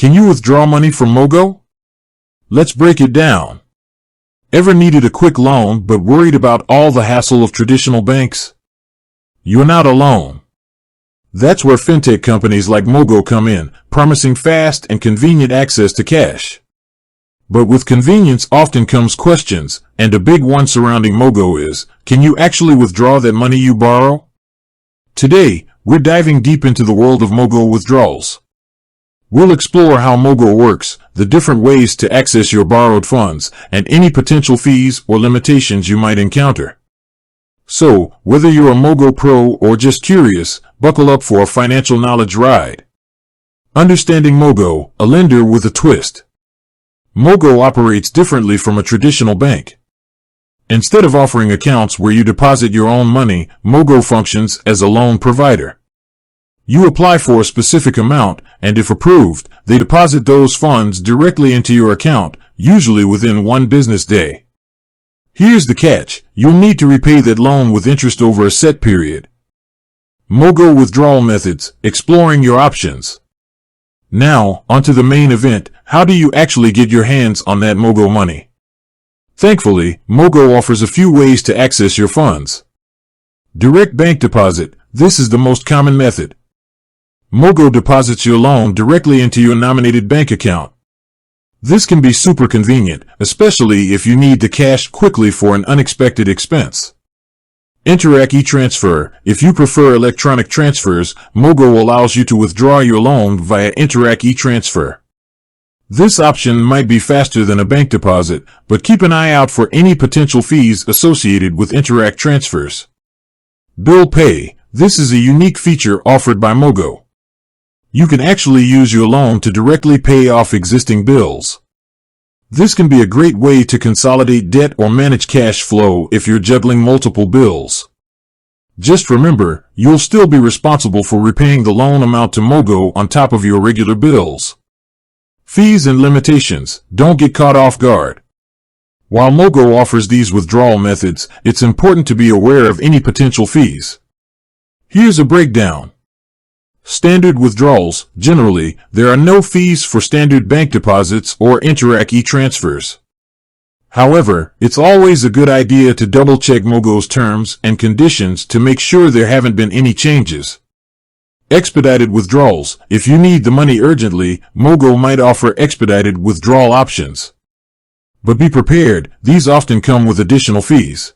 Can you withdraw money from Mogo? Let's break it down. Ever needed a quick loan but worried about all the hassle of traditional banks? You're not alone. That's where fintech companies like Mogo come in, promising fast and convenient access to cash. But with convenience often comes questions, and a big one surrounding Mogo is, can you actually withdraw that money you borrow? Today, we're diving deep into the world of Mogo withdrawals. We'll explore how Mogo works, the different ways to access your borrowed funds, and any potential fees or limitations you might encounter. So, whether you're a Mogo pro or just curious, buckle up for a financial knowledge ride. Understanding Mogo, a lender with a twist. Mogo operates differently from a traditional bank. Instead of offering accounts where you deposit your own money, Mogo functions as a loan provider. You apply for a specific amount, and if approved, they deposit those funds directly into your account, usually within one business day. Here's the catch: you'll need to repay that loan with interest over a set period. Mogo withdrawal methods, exploring your options. Now, onto the main event: how do you actually get your hands on that Mogo money? Thankfully, Mogo offers a few ways to access your funds. Direct bank deposit. This is the most common method. Mogo deposits your loan directly into your nominated bank account. This can be super convenient, especially if you need the cash quickly for an unexpected expense. Interac e-transfer. If you prefer electronic transfers, Mogo allows you to withdraw your loan via Interac e-transfer. This option might be faster than a bank deposit, but keep an eye out for any potential fees associated with Interac transfers. Bill pay. This is a unique feature offered by Mogo. You can actually use your loan to directly pay off existing bills. This can be a great way to consolidate debt or manage cash flow if you're juggling multiple bills. Just remember, you'll still be responsible for repaying the loan amount to Mogo on top of your regular bills. Fees and limitations. Don't get caught off guard. While Mogo offers these withdrawal methods, it's important to be aware of any potential fees. Here's a breakdown. Standard withdrawals. Generally, there are no fees for standard bank deposits or Interac e-transfers. However, it's always a good idea to double-check Mogo's terms and conditions to make sure there haven't been any changes. Expedited withdrawals. If you need the money urgently, Mogo might offer expedited withdrawal options. But be prepared, these often come with additional fees.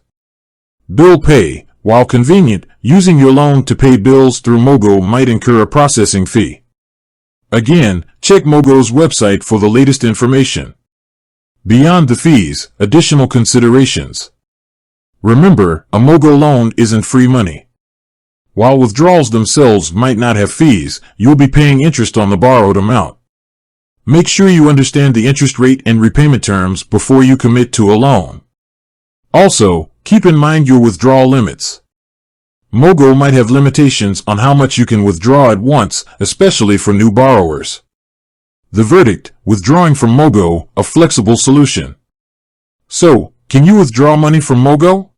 Bill pay. While convenient, using your loan to pay bills through Mogo might incur a processing fee. Again, check Mogo's website for the latest information. Beyond the fees, additional considerations. Remember, a Mogo loan isn't free money. While withdrawals themselves might not have fees, you'll be paying interest on the borrowed amount. Make sure you understand the interest rate and repayment terms before you commit to a loan. Also, keep in mind your withdrawal limits. Mogo might have limitations on how much you can withdraw at once, especially for new borrowers. The verdict: withdrawing from Mogo, a flexible solution. So, can you withdraw money from Mogo?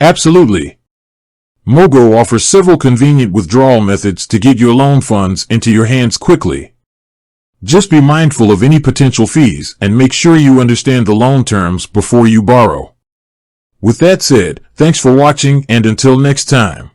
Absolutely. Mogo offers several convenient withdrawal methods to get your loan funds into your hands quickly. Just be mindful of any potential fees and make sure you understand the loan terms before you borrow. With that said, thanks for watching, and until next time.